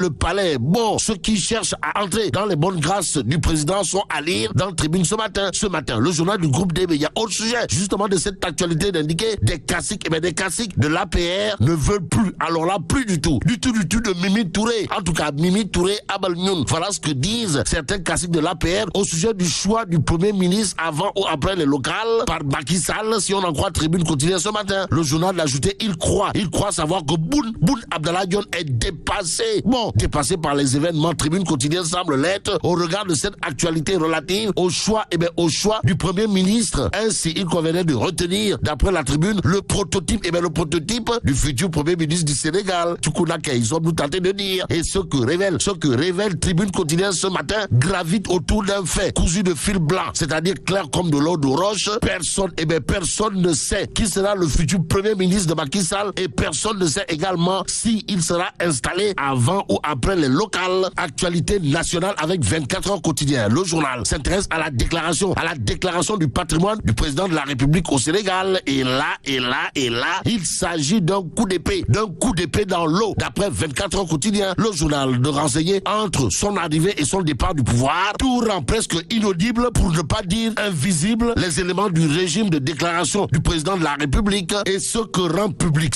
le palais. Bon, ceux qui cherchent à entrer dans les bonnes grâces du président sont à lire dans le Tribune ce matin. Ce matin, le journal du groupe DB, il y a autre sujet, justement de cette actualité d'indiquer des classiques, des classiques de l'APR ne veulent plus. Alors là, plus du tout de Mimi Touré. En tout cas, Mimi Touré Abalnyoun. Voilà ce que disent certains classiques de l'APR au sujet du choix du Premier ministre avant ou après les locales par Macky Sall, si on en croit Tribune quotidienne ce matin. Le journal l'a ajouté, il croit savoir que Boun Abdallah Dionne est dépassé. Bon, dépassé par les événements. Tribune quotidienne semble l'être au regard de cette actualité relative au choix, du Premier ministre. Ainsi, il convenait de retenir, d'après la Tribune, le prototype du futur Premier ministre du Sénégal. Tukunake, ils ont nous tenté de dire. Et ce que révèle Tribune quotidienne ce matin gravite autour d'un fait cousu de fil blanc, c'est-à-dire clair comme de l'eau de roche. Personne ne sait qui sera le futur Premier ministre de Macky Sall et personne ne sait également si il sera installé avant ou après les locales. Actualité nationale avec 24 heures quotidien. Le journal s'intéresse à la déclaration du patrimoine du président de la République au Sénégal. Et là, il s'agit d'un coup d'épée dans l'eau. D'après 24 heures quotidien, le journal de renseigner entre son arrivée et son départ du pouvoir, tout rend presque inaudible, pour ne pas dire invisible, les éléments du régime de déclaration du président de la République et ce que rend public.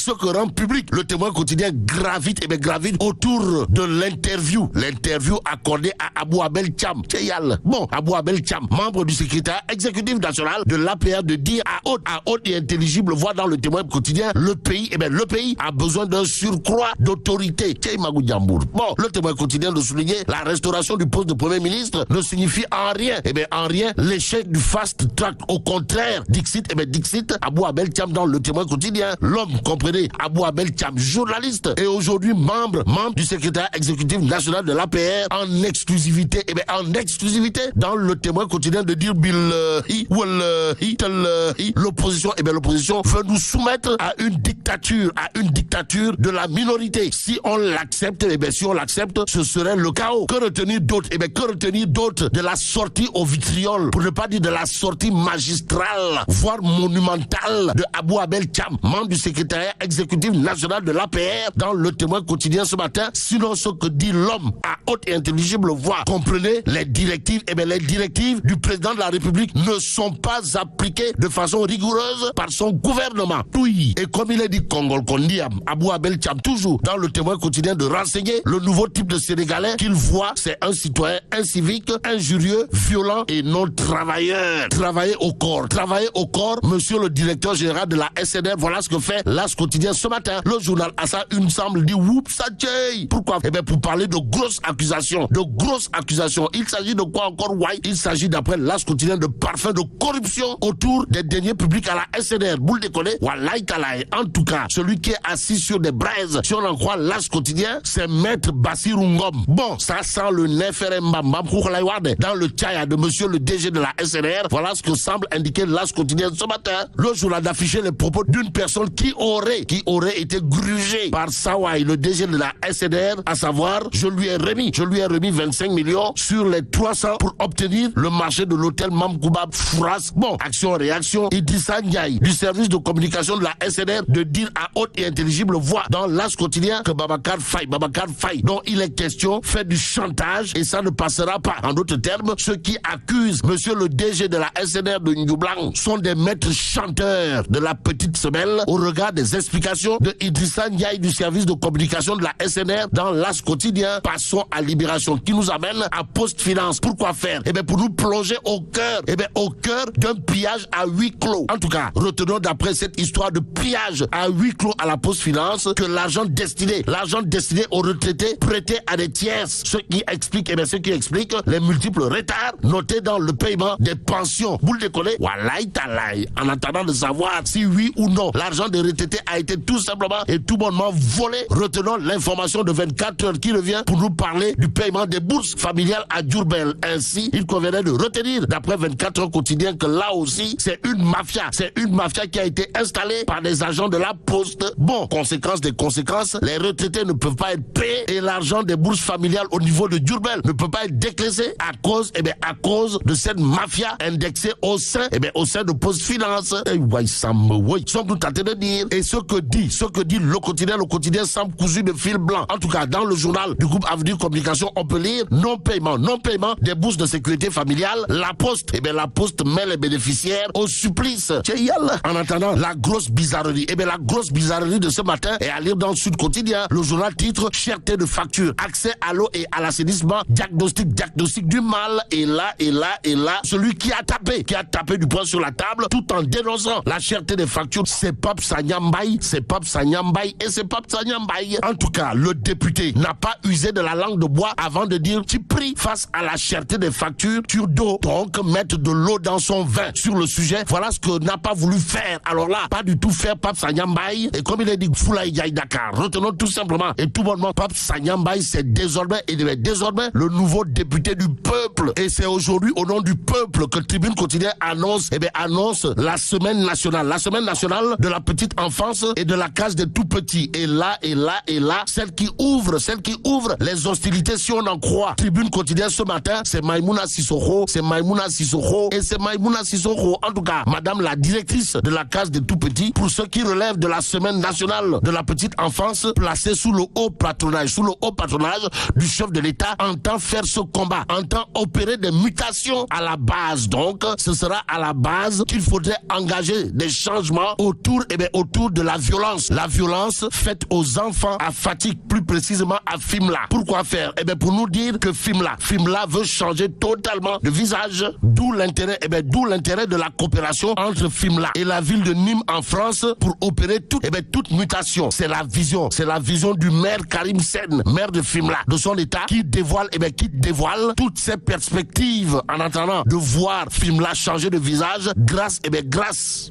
Le Témoin quotidien gravite autour de l'interview accordée à Abou Abel Thiam. Bon, Abou Abel Thiam, membre du secrétaire exécutif national de l'APR, de dire à haute et intelligible voix dans le Témoin quotidien, le pays a besoin d'un surcroît d'autorité. Bon, le Témoin quotidien de souligner la restauration du poste de Premier ministre ne signifie en rien l'échec du fast track. Au contraire, Dixit, Abou Abel Thiam dans le Témoin quotidien. L'homme, comprenez, Abou Abel Thiam, journaliste, et aujourd'hui membre du secrétaire exécutif national de l'APR, en exclusivité dans le Témoin quotidien, de dire l'opposition veut nous soumettre à une dictature de la minorité. Si on l'accepte, ce serait le chaos. Que retenir d'autre? De la sortie au vitriol, pour ne pas dire de la sortie magistrale, voire monumentale, de Abou Abel Thiam, membre du secrétariat exécutif national de l'APR, dans le Témoin quotidien ce matin. Sinon, ce que dit l'homme à haute et intelligible voix, comprenez, les directives du président de la République ne sont pas appliquées de façon rigoureuse par son gouvernement. Oui. Et comme il est dit Kongol Kondiam, Abou Abel Thiam, toujours dans le Témoin quotidien, de renseigner le nouveau type de Sénégalais qu'il voit, c'est un citoyen incivique, injurieux, violent et non travailleur. Travailler au corps, monsieur le directeur général de la SNR, voilà ce que fait l'As quotidien ce matin. Le journal à sa une semble dire whoop satchey. Pourquoi? Pour parler de grosses accusations. Il s'agit de quoi encore? Il s'agit, d'après l'As quotidien, de parfum de corruption autour des deniers publics à la SNR. Boule déconner, wallahi talaï. En tout cas, celui qui est assis sur des braises, si on en croit l'As quotidien, c'est Maître Bassirou Ngom. Bon, ça sent le Neferembam dans le tchaya de monsieur le DG de la SNR. Voilà ce que semble indiquer l'As quotidien ce matin. Le journal d'afficher les propos d'une personne qui aurait été grugée par Sawai, le DG de la SNR, à savoir, je lui ai remis 25 millions sur les 300 pour obtenir le marché de l'hôtel Mamkouba Fouras. Bon, action-réaction, Idrissa Ndiaye, du service de communication de la SNR, de dire à haute et intelligible voix dans l'As quotidien que Babacar Faye, dont il est question, fait du chantage et ça ne passera pas. En d'autres termes, ceux qui accusent monsieur le DG de la SNR de Ndjoublang sont des maîtres chanteurs de la petite semelle au regard des explications de Idrissa Ndiaye du service de communication de la SNR dans l'As quotidien. Passons à Libération qui nous amène à Post Finance. Pourquoi faire? Pour nous plonger au cœur d'un pillage à huis clos. En tout cas, retenons d'après cette histoire de pillage à huis clos à la Post Finance que l'argent destiné aux retraités prêté à des tierces. Ce qui explique les multiples retards notés dans le paiement des pensions. Vous le déconnez? Wallahi talaï. En attendant de savoir si oui ou non l'argent des retraités a été tout simplement et tout bonnement volé, retenons l'information de 24 heures qui revient pour nous parler du paiement des bourses familiales à Diourbel. Ainsi, il convenait de retenir, d'après 24 heures quotidien, que là aussi, c'est une mafia qui a été installée par des agents de la Poste. Bon, conséquence des conséquences, les retraités ne peuvent pas être payés et l'argent des bourses familiales au niveau de Diourbel ne peut pas être décaissé à cause de cette mafia indexée au sein de Post Finance. Sont tout tentés de dire. Et ce que dit le quotidien semble cousu de fil blanc. En tout cas, dans le journal du groupe Avenir Communication, on peut lire non paiement des bourses de sécurité familiale. La Poste, la Poste met les bénéficiaires au supplice. En attendant, la grosse bizarrerie, la grosse bizarrerie de ce matin est à lire dans le Sud Quotidien. Le journal titre cherté de facture, accès à l'eau et à l'assainissement, diagnostic du mal. Et là, celui qui a tapé du poing sur la table tout en dénonçant la cherté des factures, c'est Pape Sagna Mbaye, En tout cas, le député n'a pas usé de la langue de bois avant de dire tu pries face à la cherté des factures d'eau. Donc, mettre de l'eau dans son vin sur le sujet, voilà ce que n'a pas voulu faire. Alors là, pas du tout faire Pape Sagna Mbaye. Et comme il a dit, Foulaye Diaye Dakar. Retenons tout simplement et tout bonnement, Pape Sagna Mbaye, c'est désormais le nouveau député du peuple. Et c'est aujourd'hui, au nom du peuple, que Tribune Quotidienne annonce la semaine nationale. La semaine nationale de la petite enfance et de la case des tout petits. Et là, celle qui ouvre les hostilités, si on en croit Tribune Quotidienne ce matin, c'est Maïmouna Sissoko. En tout cas, madame la directrice de la case des tout petits, pour ce qui relève de la semaine nationale de la petite enfance, placée sous le haut patronage du chef de l'État, entend faire ce combat, entend opérer des mutations à la base. Donc, ce sera à la base qu'il faudrait engager des changements autour de la violence. La violence faite aux enfants à Fatick, plus précisément à Fimela. Pourquoi faire? Pour nous dire que Fimela veut changer totalement de visage, d'où l'intérêt de la coopération entre Fimela et la ville de Nîmes en France pour opérer toute mutation. C'est la vision du maire Karim Sène, maire de Fimela, de son état, qui dévoile toutes ses perspectives en attendant de voir Fimela changer de visage grâce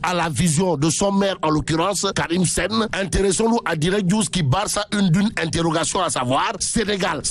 à la vision de son maire, en l'occurrence Karim Sène. Intéressons-nous à Direct News qui barre ça une interrogation, à savoir Sénégal